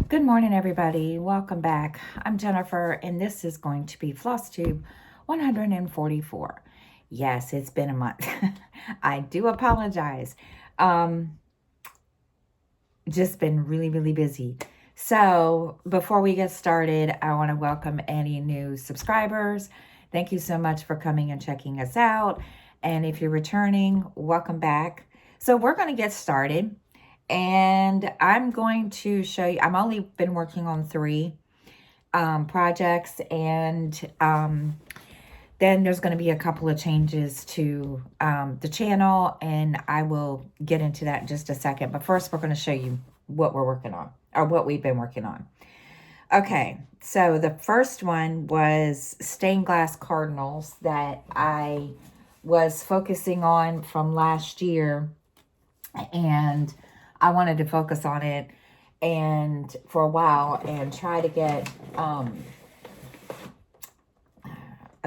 Good morning, everybody. Welcome back. I'm Jennifer, and this is going to be Flosstube 144. Yes, it's been a month. I do apologize. Um, just been really busy. So before we get started, I want to welcome any new subscribers. Thank you so much for coming and checking us out. And if you're returning, welcome back. So we're going to get started. And I'm going to show you, I've only been working on 3 projects, and then there's going to be a couple of changes to the channel, and I will get into that in just a second. But first, we're going to show you what we're working on, or what we've been working on. Okay, so the first one was stained glass cardinals that I was focusing on from last year, and I wanted to focus on it and for a while and try to get a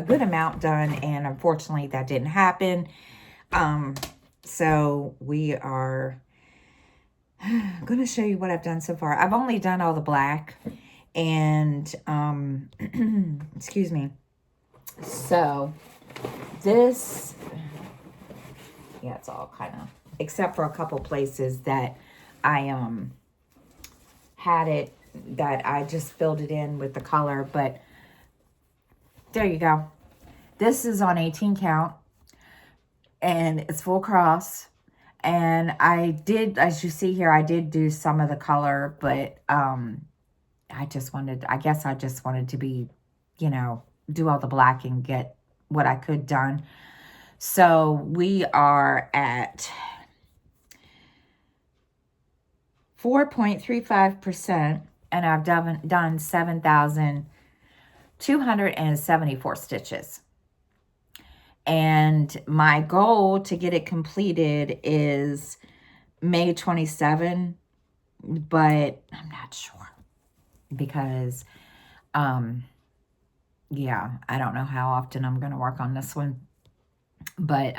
good amount done, and unfortunately that didn't happen. So we are going to show you what I've done so far. I've only done all the black, and excuse me. So this, yeah, it's all kind of, except for a couple places that I had it, that I just filled it in with the color. But there you go. This is on 18 count, and it's full cross. And I did, as you see here, I did do some of the color, but I just wanted to be, do all the black and get what I could done. So we are at 4.35%, and I've done 7,274 stitches. And my goal to get it completed is May 27, but I'm not sure because, yeah, I don't know how often I'm going to work on this one. But,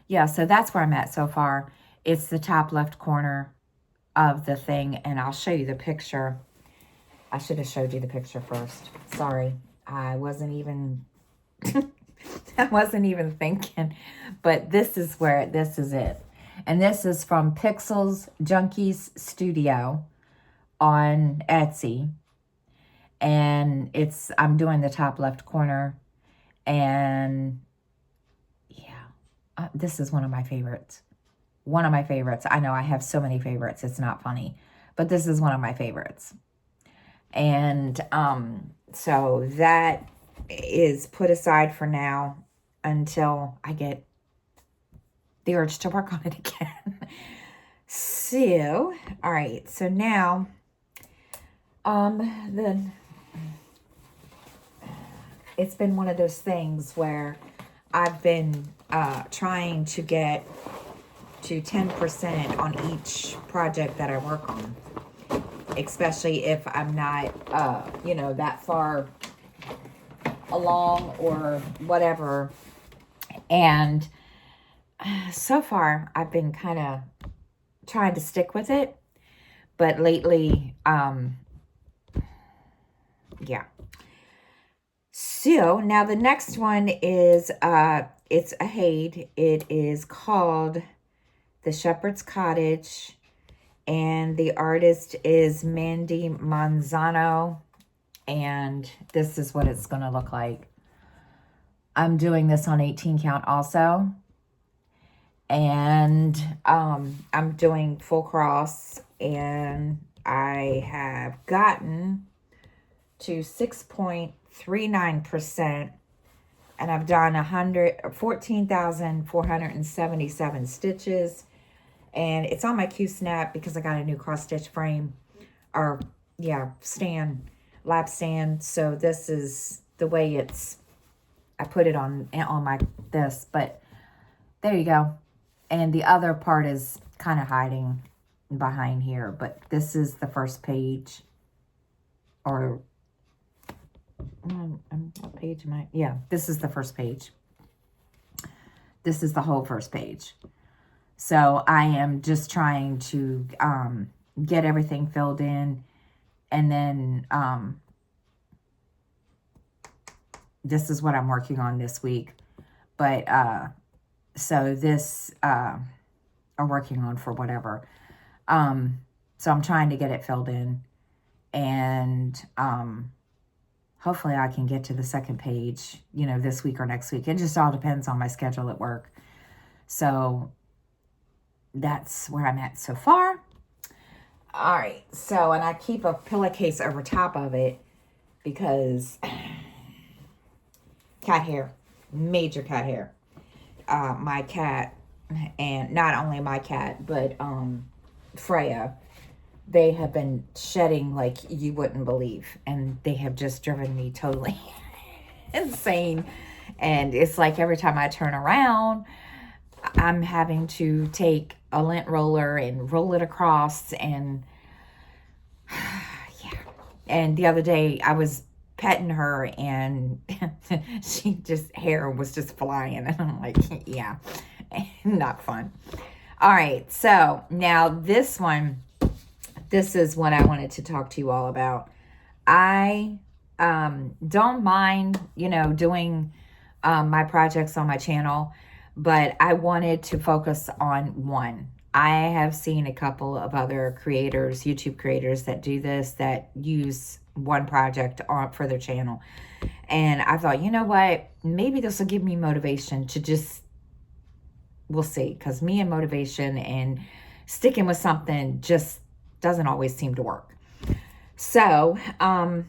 yeah, so that's where I'm at so far. It's the top left corner of the thing, and I'll show you the picture. I should have showed you the picture first. Sorry, I wasn't even I wasn't even thinking. But this is it. And this is from Pixels Junkies Studio on Etsy. And I'm doing the top left corner, and yeah, this is one of my favorites. One of my favorites. I know I have so many favorites. It's not funny. But this is one of my favorites. And so that is put aside for now until I get the urge to work on it again. So, all right. So now, then it's been one of those things where I've been trying to get to 10% on each project that I work on, especially if I'm not, that far along or whatever. And so far, I've been kind of trying to stick with it, but lately, yeah. So now the next one is, it's a Hade. It is called The Shepherd's Cottage, and the artist is Mandy Manzano, and this is what it's going to look like. I'm doing this on 18 count also, and I'm doing full cross, and I have gotten to 6.39%, and I've done 14,477 stitches. And it's on my Q-snap because I got a new cross stitch frame, or stand, lap stand. So this is the way I put it on my this, but there you go. And the other part is kind of hiding behind here, but this is the first page, or what page am I? Yeah, this is the first page. This is the whole first page. So I am just trying to get everything filled in And then this is what I'm working on this week. But so this I'm working on for whatever. So I'm trying to get it filled in. And hopefully I can get to the second page, you know, this week or next week. It just all depends on my schedule at work. So that's where I'm at so far. All right. So, and I keep a pillowcase over top of it because cat hair, major cat hair. My cat, and not only my cat, but Freya, they have been shedding like you wouldn't believe. And they have just driven me totally insane. And it's like every time I turn around, I'm having to take a lint roller and roll it across. And yeah. And the other day I was petting her and she just, hair was just flying. And I'm like, yeah, not fun. All right. So now this one, this is what I wanted to talk to you all about. I don't mind, you know, doing my projects on my channel, but I wanted to focus on one. I have seen a couple of other creators, YouTube creators that do this, that use one project on for their channel. And I thought, you know what, maybe this will give me motivation to just, we'll see, because me and motivation and sticking with something just doesn't always seem to work. So now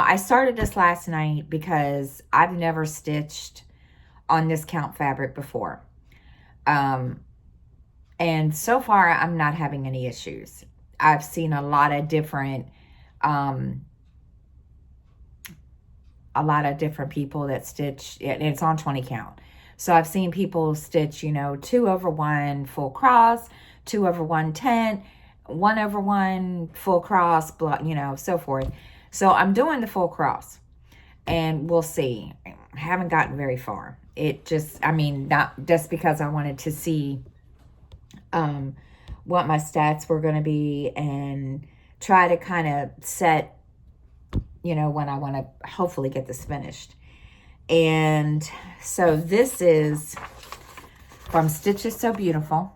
I started this last night because I've never stitched on this count fabric before. And so far I'm not having any issues. I've seen a lot of different people that stitch, and it's on 20 count. So I've seen people stitch, you know, 2/1 full cross, 2/1 tent, 1/1 full cross, you know, so forth. So I'm doing the full cross, and we'll see. I haven't gotten very far. It just, I mean, not just because I wanted to see what my stats were going to be and try to kind of set, you know, when I want to hopefully get this finished. And so this is from Stitches So Beautiful.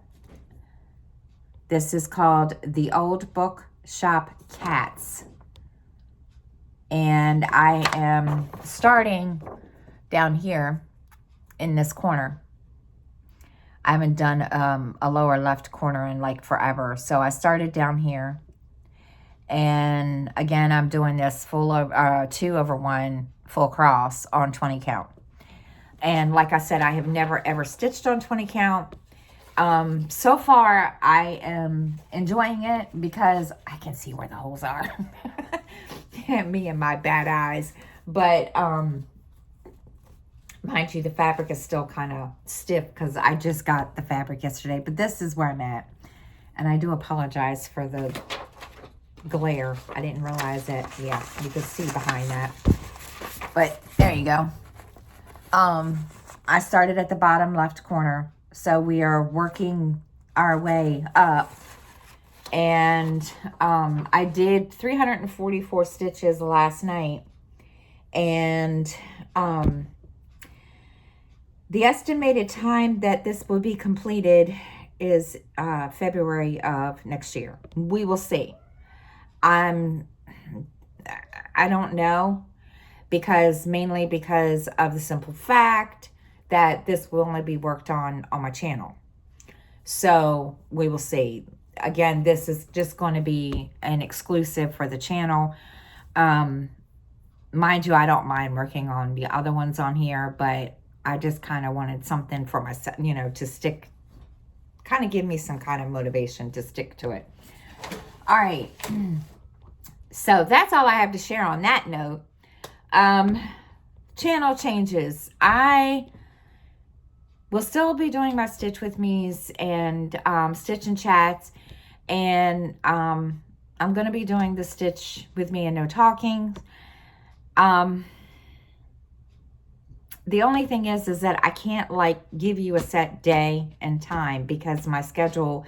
This is called The Old Book Shop Cats. And I am starting down here in this corner. I haven't done a lower left corner in like forever. So I started down here. And again, I'm doing this full of 2/1 full cross on 20 count. And like I said, I have never ever stitched on 20 count. So far, I am enjoying it because I can see where the holes are. Me and my bad eyes. But mind you, the fabric is still kind of stiff because I just got the fabric yesterday. But this is where I'm at. And I do apologize for the glare. I didn't realize that. Yeah, you could see behind that. But there you go. I started at the bottom left corner. So we are working our way up. And I did 344 stitches last night. And the estimated time that this will be completed is February of next year. We will see. I don't know, mainly because of the simple fact that this will only be worked on my channel. So we will see. Again, this is just going to be an exclusive for the channel. Mind you, I don't mind working on the other ones on here, but I just kind of wanted something for myself, you know, to stick, kind of give me some kind of motivation to stick to it. All right. So that's all I have to share on that note. Channel changes. I will still be doing my Stitch With Me's and Stitch and Chats. And I'm going to be doing the Stitch With Me and No Talking. The only thing is that I can't like give you a set day and time because my schedule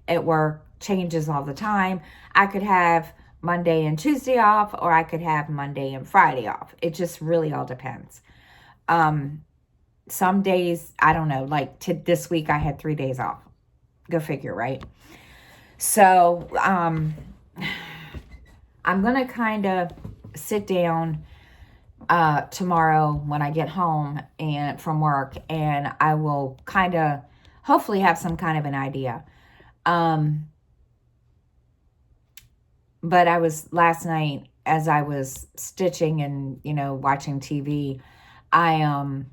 at work changes all the time. I could have Monday and Tuesday off, or I could have Monday and Friday off. It just really all depends. Some days, I don't know, like this week I had 3 days off. Go figure, right? So, I'm going to kind of sit down tomorrow when I get home and from work, and I will kind of hopefully have some kind of an idea. But I was last night as I was stitching and, watching TV, I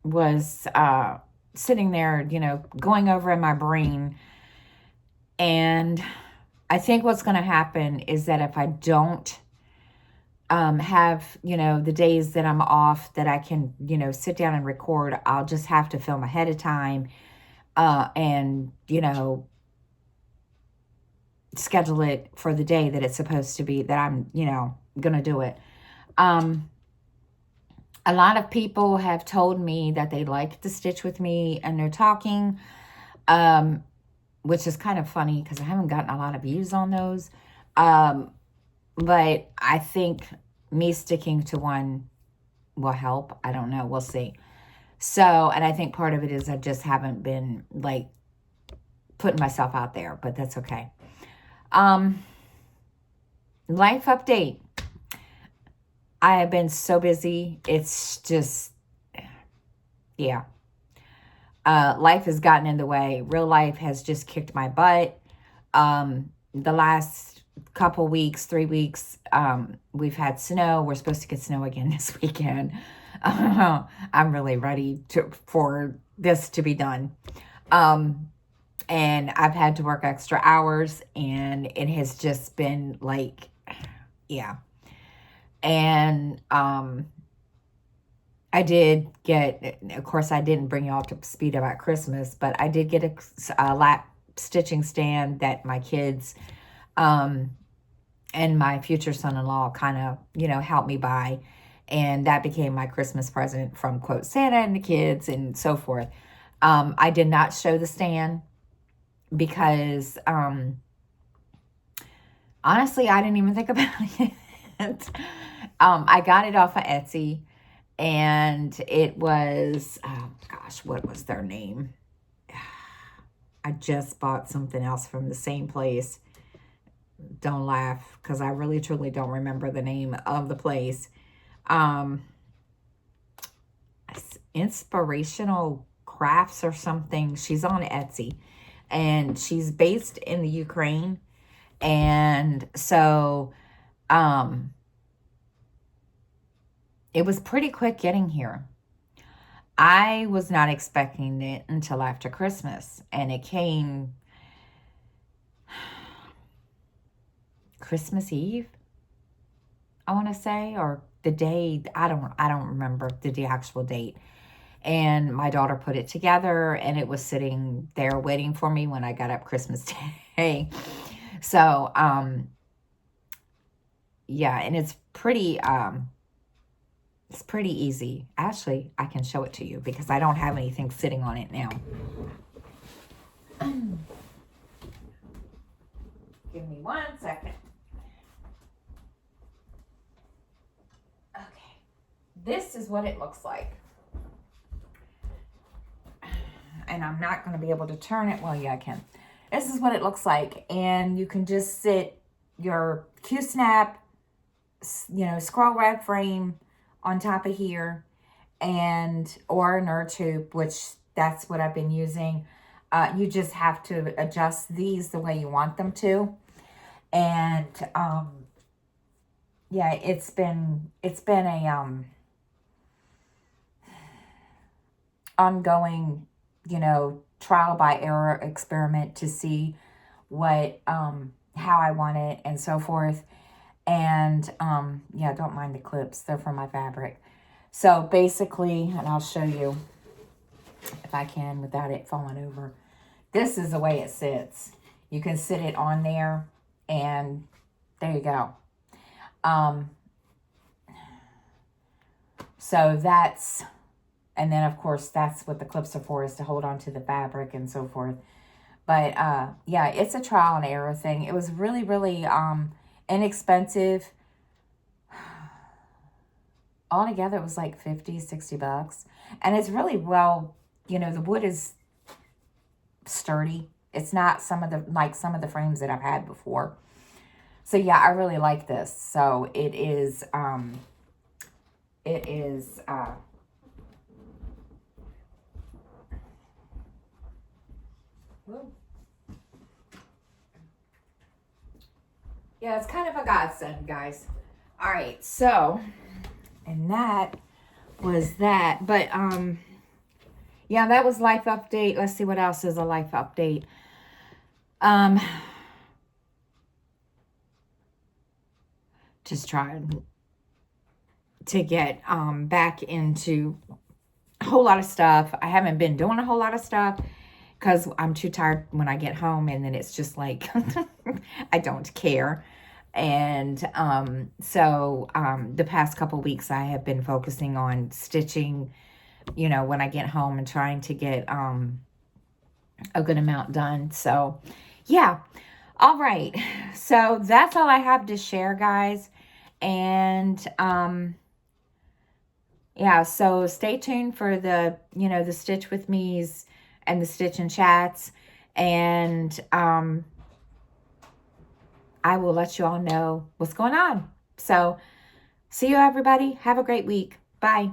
was sitting there, going over in my brain. And I think what's going to happen is that if I don't have, the days that I'm off that I can, sit down and record, I'll just have to film ahead of time and, schedule it for the day that it's supposed to be, that I'm, going to do it. A lot of people have told me that they like to stitch with me and they're talking, which is kind of funny because I haven't gotten a lot of views on those. But I think me sticking to one will help. I don't know. We'll see. So, and I think part of it is I just haven't been like putting myself out there, but that's okay. Life update. I have been so busy. It's just, yeah. Life has gotten in the way. Real life has just kicked my butt. The last couple weeks, 3 weeks, we've had snow. We're supposed to get snow again this weekend. I'm really ready for this to be done. And I've had to work extra hours, and it has just been like, yeah. And I did get, of course, I didn't bring you all up to speed about Christmas, but I did get a lap stitching stand that my kids and my future son-in-law kind of, helped me buy. And that became my Christmas present from, quote, Santa and the kids and so forth. I did not show the stand because, honestly, I didn't even think about it. I got it off of Etsy, and it was, oh gosh, what was their name? I just bought something else from the same place. Don't laugh, because I really, truly don't remember the name of the place. Inspirational Crafts or something. She's on Etsy, and she's based in the Ukraine. And so, it was pretty quick getting here. I was not expecting it until after Christmas, and it came Christmas Eve, I want to say, or the day, I don't remember the actual date. And my daughter put it together, and it was sitting there waiting for me when I got up Christmas Day. So, yeah, and it's pretty easy. Actually, I can show it to you because I don't have anything sitting on it now. Give me 1 second. Okay. This is what it looks like. And I'm not going to be able to turn it. Well, yeah, I can. This is what it looks like. And you can just sit your Q-snap, scroll wrap frame on top of here, and or a nerd tube, which that's what I've been using. You just have to adjust these the way you want them to. And yeah, it's been a ongoing, trial by error experiment to see what how I want it and so forth. And yeah, don't mind the clips, they're from my fabric. So basically, and I'll show you if I can without it falling over, this is the way it sits. You can sit it on there, and there you go. So that's, and then of course that's what the clips are for, is to hold on to the fabric and so forth. But yeah, it's a trial and error thing. It was really, really inexpensive. Altogether, it was like 50, 60 bucks. And it's really well, you know, the wood is sturdy. It's not some of the frames that I've had before. So yeah, I really like this. So it is yeah, it's kind of a godsend, guys. All right, so, and that was that. But yeah, that was life update. Let's see what else is a life update. Just trying to get back into a whole lot of stuff. I haven't been doing a whole lot of stuff because I'm too tired when I get home, and then it's just like I don't care. And so the past couple weeks I have been focusing on stitching, you know, when I get home, and trying to get a good amount done. So yeah. All right. So that's all I have to share, guys. And yeah, so stay tuned for the, you know, the Stitch With Me's and the Stitch and Chats. And I will let you all know what's going on. So see you, everybody. Have a great week. Bye.